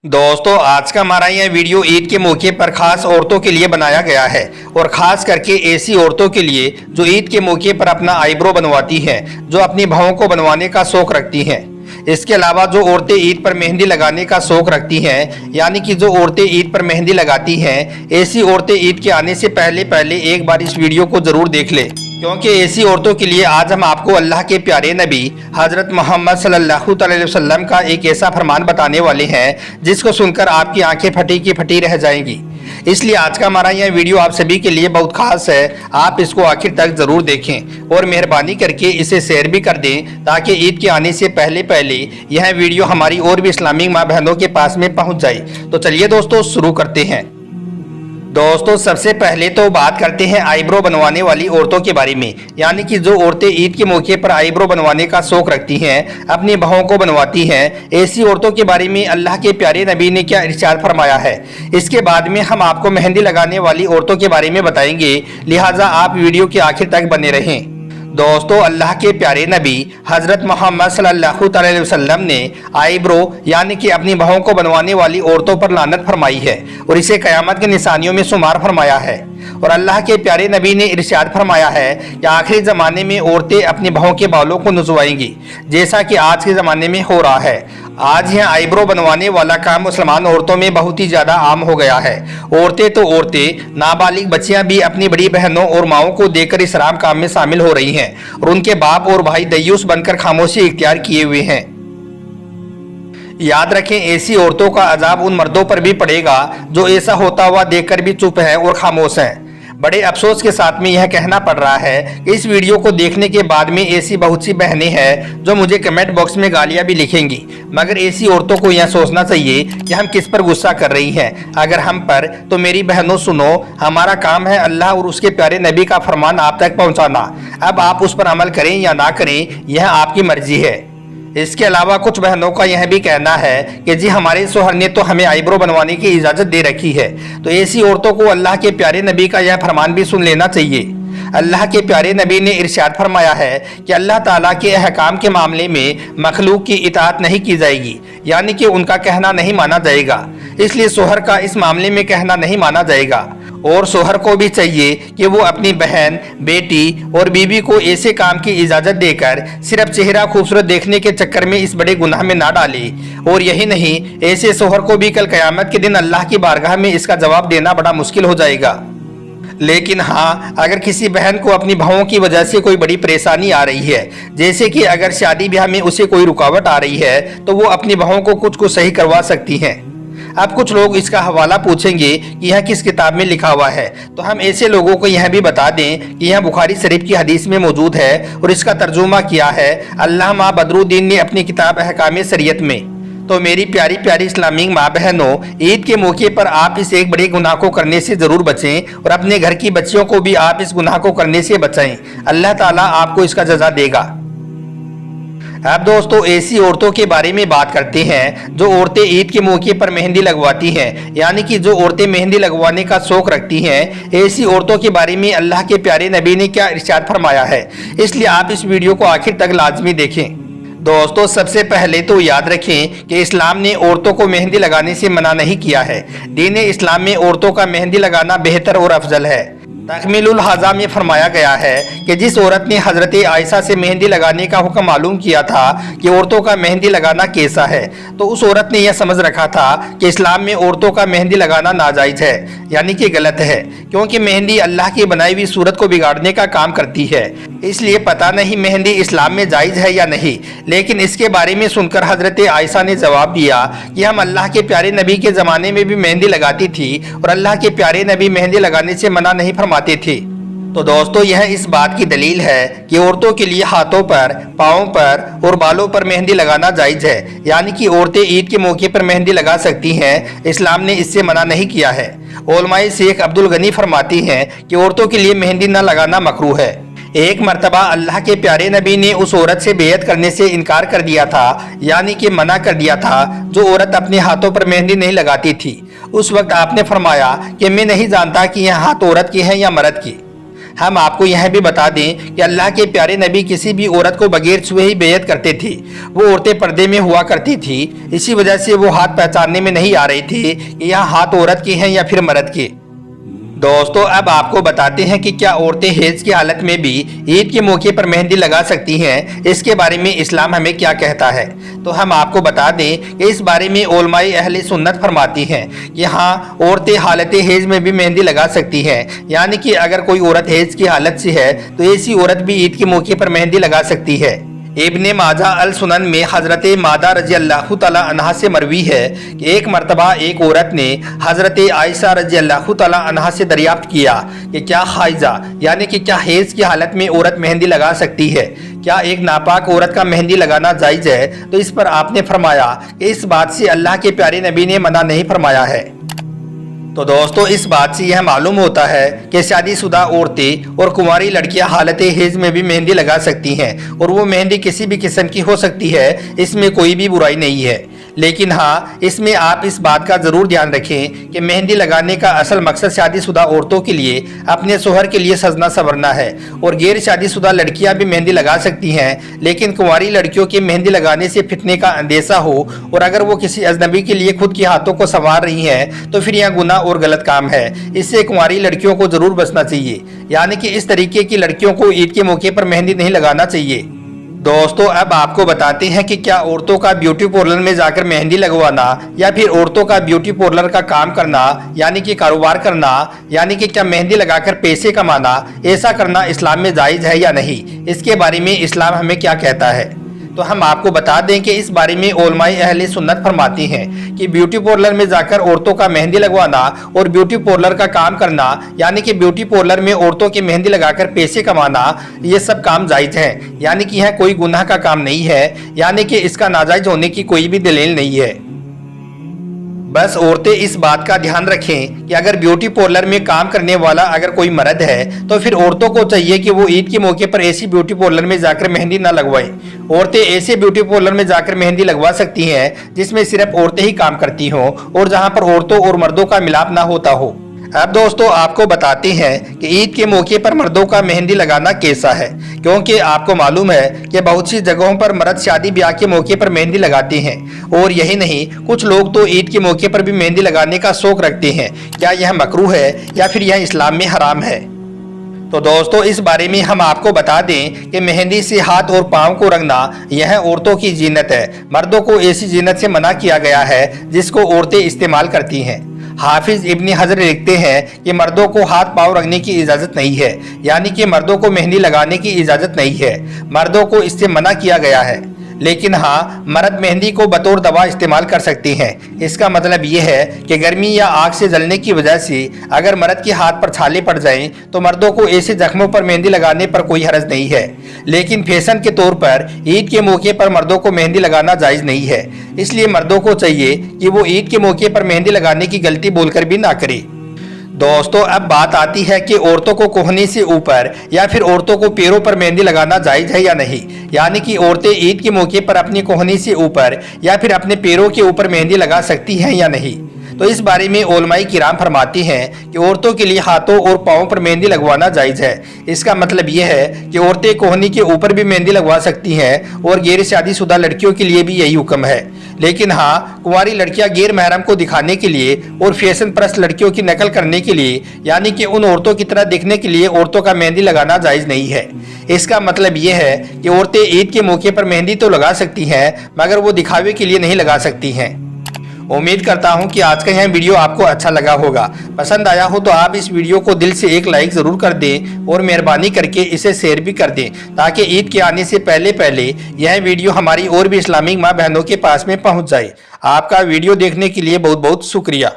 दोस्तों आज का हमारा यह वीडियो ईद के मौके पर खास औरतों के लिए बनाया गया है और ख़ास करके ऐसी औरतों के लिए जो ईद के मौके पर अपना आईब्रो बनवाती हैं, जो अपनी बहुओं को बनवाने का शौक रखती हैं। इसके अलावा जो औरतें ईद पर मेहंदी लगाने का शौक रखती हैं, यानी कि जो औरतें ईद पर मेहंदी लगाती हैं, ऐसी औरतें ईद के आने से पहले पहले एक बार इस वीडियो को ज़रूर देख लें, क्योंकि ऐसी औरतों के लिए आज हम आपको अल्लाह के प्यारे नबी हज़रत मोहम्मद सल्लल्लाहु अलैहि वसल्लम का एक ऐसा फरमान बताने वाले हैं जिसको सुनकर आपकी आंखें फटी की फटी रह जाएंगी। इसलिए आज का हमारा यह वीडियो आप सभी के लिए बहुत खास है, आप इसको आखिर तक ज़रूर देखें और मेहरबानी करके इसे शेयर भी कर दें ताकि ईद के आने से पहले पहले यह वीडियो हमारी और भी इस्लामिक माँ बहनों के पास में पहुँच जाए। तो चलिए दोस्तों शुरू करते हैं। दोस्तों सबसे पहले तो बात करते हैं आईब्रो बनवाने वाली औरतों के बारे में, यानी कि जो औरतें ईद के मौके पर आईब्रो बनवाने का शौक रखती हैं, अपनी बहुओं को बनवाती हैं, ऐसी औरतों के बारे में अल्लाह के प्यारे नबी ने क्या इरशाद फरमाया है। इसके बाद में हम आपको मेहंदी लगाने वाली औरतों के बारे में बताएंगे, लिहाजा आप वीडियो के आखिर तक बने रहें। दोस्तों अल्लाह के प्यारे नबी हज़रत मोहम्मद सल्लल्लाहु अलैहि वसल्लम ने आईब्रो यानी कि अपनी बहुओं को बनवाने वाली औरतों पर लानत फरमाई है और इसे क़यामत के निशानियों में शुमार फरमाया है। और अल्लाह के प्यारे नबी ने इरशाद फरमाया है कि आखिरी ज़माने में औरतें अपनी बहुओं के बालों को नचवाएंगी, जैसा कि आज के ज़माने में हो रहा है। आज यह आईब्रो बनवाने वाला काम मुसलमान औरतों में बहुत ही ज़्यादा आम हो गया है। औरतें तो औरतें, नाबालिग बच्चियां भी अपनी बड़ी बहनों और माओं को देखकर इस हराम काम में शामिल हो रही हैं और उनके बाप और भाई दयूस बनकर खामोशी इख्तियार किए हुए हैं। याद रखें, ऐसी औरतों का अजाब उन मर्दों पर भी पड़ेगा जो ऐसा होता हुआ देखकर भी चुप हैं और खामोश हैं। बड़े अफसोस के साथ में यह कहना पड़ रहा है कि इस वीडियो को देखने के बाद में ऐसी बहुत सी बहनें हैं जो मुझे कमेंट बॉक्स में गालियां भी लिखेंगी, मगर ऐसी औरतों को यह सोचना चाहिए कि हम किस पर गुस्सा कर रही हैं। अगर हम पर, तो मेरी बहनों सुनो, हमारा काम है अल्लाह और उसके प्यारे नबी का फरमान आप तक पहुँचाना। अब आप उस पर अमल करें या ना करें, यह आपकी मर्जी है। इसके अलावा कुछ बहनों का यह भी कहना है कि जी हमारे शोहर ने तो हमें आईब्रो बनवाने की इजाज़त दे रखी है, तो ऐसी औरतों को अल्लाह के प्यारे नबी का यह फरमान भी सुन लेना चाहिए। अल्लाह के प्यारे नबी ने इरशाद फरमाया है कि अल्लाह ताला के अहकाम के मामले में मखलूक की इताअत नहीं की जाएगी, यानी कि उनका कहना नहीं माना जाएगा। इसलिए शोहर का इस मामले में कहना नहीं माना जाएगा और शोहर को भी चाहिए कि वो अपनी बहन, बेटी और बीवी को ऐसे काम की इजाज़त देकर सिर्फ चेहरा खूबसूरत देखने के चक्कर में इस बड़े गुनाह में ना डाले। और यही नहीं, ऐसे शोहर को भी कल क़यामत के दिन अल्लाह की बारगाह में इसका जवाब देना बड़ा मुश्किल हो जाएगा। लेकिन हाँ, अगर किसी बहन को अपनी बहुओं की वजह से कोई बड़ी परेशानी आ रही है, जैसे कि अगर शादी ब्याह में उसे कोई रुकावट आ रही है, तो वो अपनी बहुओं को कुछ सही करवा सकती हैं। अब कुछ लोग इसका हवाला पूछेंगे कि यह किस किताब में लिखा हुआ है, तो हम ऐसे लोगों को यह भी बता दें कि यह बुखारी शरीफ की हदीस में मौजूद है और इसका तर्जुमा किया है अल्लामा बदरुद्दीन ने अपनी किताब अहकाम शरीयत में। तो मेरी प्यारी प्यारी इस्लामिक माँ बहनों, ईद के मौके पर आप इस एक बड़े गुनाह को करने से ज़रूर बचें और अपने घर की बच्चियों को भी आप इस गुनाह को करने से बचाएं। अल्लाह ताला आपको इसका जज़ा देगा। अब दोस्तों ऐसी औरतों के बारे में बात करते हैं जो औरतें ईद के मौके पर मेहंदी लगवाती हैं, यानी कि जो औरतें मेहंदी लगवाने का शौक रखती हैं। ऐसी औरतों के बारे में अल्लाह के प्यारे नबी ने क्या इरशाद फरमाया है, इसलिए आप इस वीडियो को आखिर तक लाजमी देखें। दोस्तों सबसे पहले तो याद रखें कि इस्लाम ने औरतों को मेहंदी लगाने से मना नहीं किया है। दीन इस्लाम में औरतों का मेहंदी लगाना बेहतर और अफजल है। तकमीलुल हाजा में फरमाया गया है कि जिस औरत ने हज़रत आयशा से मेहंदी लगाने का हुक्म मालूम किया था कि औरतों का मेहंदी लगाना कैसा है, तो उस औरत ने यह समझ रखा था कि इस्लाम में औरतों का मेहंदी लगाना नाजायज़ है, यानी कि गलत है, क्योंकि मेहंदी अल्लाह की बनाई हुई सूरत को बिगाड़ने का काम करती है। इसलिए पता नहीं मेहंदी इस्लाम में जायज़ है या नहीं, लेकिन इसके बारे में सुनकर हज़रत आयशा ने जवाब दिया कि हम अल्लाह के प्यारे नबी के ज़माने में भी मेहंदी लगाती थी और अल्लाह के प्यारे नबी मेहंदी लगाने से मना नहीं फरमाते थे। तो दोस्तों यह इस बात की दलील है कि औरतों के लिए हाथों पर, पाँव पर और बालों पर मेहंदी लगाना जायज़ है, यानी कि औरतें ईद के मौके पर मेहंदी लगा सकती हैं। इस्लाम ने इससे मना नहीं किया है। उलमाए शेख अब्दुल गनी फरमाती हैं कि औरतों के लिए मेहंदी न लगाना मकरूह है। एक मर्तबा अल्लाह के प्यारे नबी ने उस औरत से बेयत करने से इनकार कर दिया था, यानी कि मना कर दिया था, जो औरत अपने हाथों पर मेहंदी नहीं लगाती थी। उस वक्त आपने फरमाया कि मैं नहीं जानता कि यह हाथ औरत की है या मर्द की। हम आपको यह भी बता दें कि अल्लाह के प्यारे नबी किसी भी औरत को बगैर छुए ही बेइज्जत करते थे। वो औरतें पर्दे में हुआ करती थी, इसी वजह से वो हाथ पहचानने में नहीं आ रहे थे कि यह हाथ औरत के हैं या फिर मर्द के। दोस्तों अब आपको बताते हैं कि क्या औरतें हैज की हालत में भी ईद के मौके पर मेहंदी लगा सकती हैं, इसके बारे में इस्लाम हमें क्या कहता है। तो हम आपको बता दें कि इस बारे में उलमाए अहले सुन्नत फरमाती हैं कि हाँ, औरतें हालत हैज में भी मेहंदी लगा सकती हैं, यानी कि अगर कोई औरत हैज की हालत से है तो ऐसी औरत भी ईद के मौके पर मेहंदी लगा सकती है। इब्ने माजा अल सुनन में हज़रत मादा रजी अल्लाह तआला अन्हा से मरवी है कि एक मरतबा एक औरत ने हज़रत आयशा रजी अल्लाह तआला अन्हा से दरियाफ्त किया कि क्या हाइजा यानी कि क्या हैज की हालत में औरत मेहंदी लगा सकती है, क्या एक नापाक औरत का मेहंदी लगाना जायज़ है। तो इस पर आपने फरमाया कि इस बात से अल्लाह के प्यारे नबी ने मना नहीं फरमाया है। तो दोस्तों इस बात से यह मालूम होता है कि शादीशुदा औरतें और कुंवारी लड़कियां हालत हैज में भी मेहंदी लगा सकती हैं और वो मेहंदी किसी भी किस्म की हो सकती है, इसमें कोई भी बुराई नहीं है। लेकिन हाँ, इसमें आप इस बात का ज़रूर ध्यान रखें कि मेहंदी लगाने का असल मकसद शादीशुदा औरतों के लिए अपने शोहर के लिए सजना संवरना है और गैर शादीशुदा लड़कियां भी मेहंदी लगा सकती हैं, लेकिन कुंवारी लड़कियों के मेहंदी लगाने से फितने का अंदेशा हो और अगर वो किसी अजनबी के लिए खुद के हाथों को संवार रही हैं तो फिर यह गुनाह और गलत काम है। इससे कुंवारी लड़कियों को जरूर बचना चाहिए, यानी कि इस तरीके की लड़कियों को ईद के मौके पर मेहंदी नहीं लगाना चाहिए। दोस्तों अब आपको बताते हैं कि क्या औरतों का ब्यूटी पार्लर में जाकर मेहंदी लगवाना या फिर औरतों का ब्यूटी पार्लर का काम करना यानी कि कारोबार करना, यानी कि क्या मेहंदी लगाकर पैसे कमाना, ऐसा करना इस्लाम में जायज़ है या नहीं, इसके बारे में इस्लाम हमें क्या कहता है। तो हम आपको बता दें कि इस बारे में उलमाए अहले सुन्नत फरमाती हैं कि ब्यूटी पार्लर में जाकर औरतों का मेहंदी लगवाना और ब्यूटी पार्लर का काम करना यानी कि ब्यूटी पार्लर में औरतों की मेहंदी लगाकर पैसे कमाना, ये सब काम जायज़ है, यानी कि यह कोई गुनाह का काम नहीं है, यानी कि इसका नाजायज होने की कोई भी दलील नहीं है। बस औरतें इस बात का ध्यान रखें कि अगर ब्यूटी पार्लर में काम करने वाला अगर कोई मर्द है तो फिर औरतों को चाहिए कि वो ईद के मौके पर ऐसी ब्यूटी पार्लर में जाकर मेहंदी ना लगवाएं। औरतें ऐसे ब्यूटी पार्लर में जाकर मेहंदी लगवा सकती हैं जिसमें सिर्फ औरतें ही काम करती हों और जहां पर औरतों और मर्दों का मिलाप ना होता हो। अब दोस्तों आपको बताते हैं कि ईद के मौके पर मर्दों का मेहंदी लगाना कैसा है, क्योंकि आपको मालूम है कि बहुत सी जगहों पर मर्द शादी ब्याह के मौके पर मेहंदी लगाते हैं और यही नहीं, कुछ लोग तो ईद के मौके पर भी मेहंदी लगाने का शौक रखते हैं। क्या यह मकरूह है या फिर यह इस्लाम में हराम है। तो दोस्तों इस बारे में हम आपको बता दें कि मेहंदी से हाथ और पाँव को रंगना यह औरतों की जीनत है, मर्दों को ऐसी जीनत से मना किया गया है जिसको औरतें इस्तेमाल करती हैं। हाफिज इब्ने हजर लिखते हैं कि मर्दों को हाथ पाँव रंगने की इजाज़त नहीं है, यानी कि मर्दों को मेहंदी लगाने की इजाज़त नहीं है, मर्दों को इससे मना किया गया है। लेकिन हाँ, मर्द मेहंदी को बतौर दवा इस्तेमाल कर सकते हैं। इसका मतलब ये है कि गर्मी या आग से जलने की वजह से अगर मर्द के हाथ पर छाले पड़ जाएं तो मर्दों को ऐसे जख्मों पर मेहंदी लगाने पर कोई हर्ज नहीं है। लेकिन फैशन के तौर पर ईद के मौके पर मर्दों को मेहंदी लगाना जायज़ नहीं है, इसलिए मर्दों को चाहिए कि वो ईद के मौके पर मेहंदी लगाने की गलती बोलकर भी ना करे। दोस्तों अब बात आती है कि औरतों को कोहनी से ऊपर या फिर औरतों को पैरों पर मेहंदी लगाना जायज़ है या नहीं, यानी कि औरतें ईद के मौके पर अपनी कोहनी से ऊपर या फिर अपने पैरों के ऊपर मेहंदी लगा सकती हैं या नहीं। तो इस बारे में उलमाए किराम फरमाती हैं कि औरतों के लिए हाथों और पाँवों पर मेहंदी लगवाना जायज़ है। इसका मतलब यह है कि औरतें कोहनी के ऊपर भी मेहंदी लगवा सकती हैं और गैर शादीशुदा लड़कियों के लिए भी यही हुक्म है। लेकिन हाँ, कुंवारी लड़कियां गैर महरम को दिखाने के लिए और फैशन परस्त लड़कियों की नकल करने के लिए, यानी कि उन औरतों की तरह दिखने के लिए औरतों का मेहंदी लगाना जायज़ नहीं है। इसका मतलब यह है कि औरतें ईद के मौके पर मेहंदी तो लगा सकती हैं, मगर वो दिखावे के लिए नहीं लगा सकती हैं। उम्मीद करता हूं कि आज का यह वीडियो आपको अच्छा लगा होगा। पसंद आया हो तो आप इस वीडियो को दिल से एक लाइक ज़रूर कर दें और मेहरबानी करके इसे शेयर भी कर दें, ताकि ईद के आने से पहले यह वीडियो हमारी और भी इस्लामिक माँ बहनों के पास में पहुंच जाए। आपका वीडियो देखने के लिए बहुत बहुत शुक्रिया।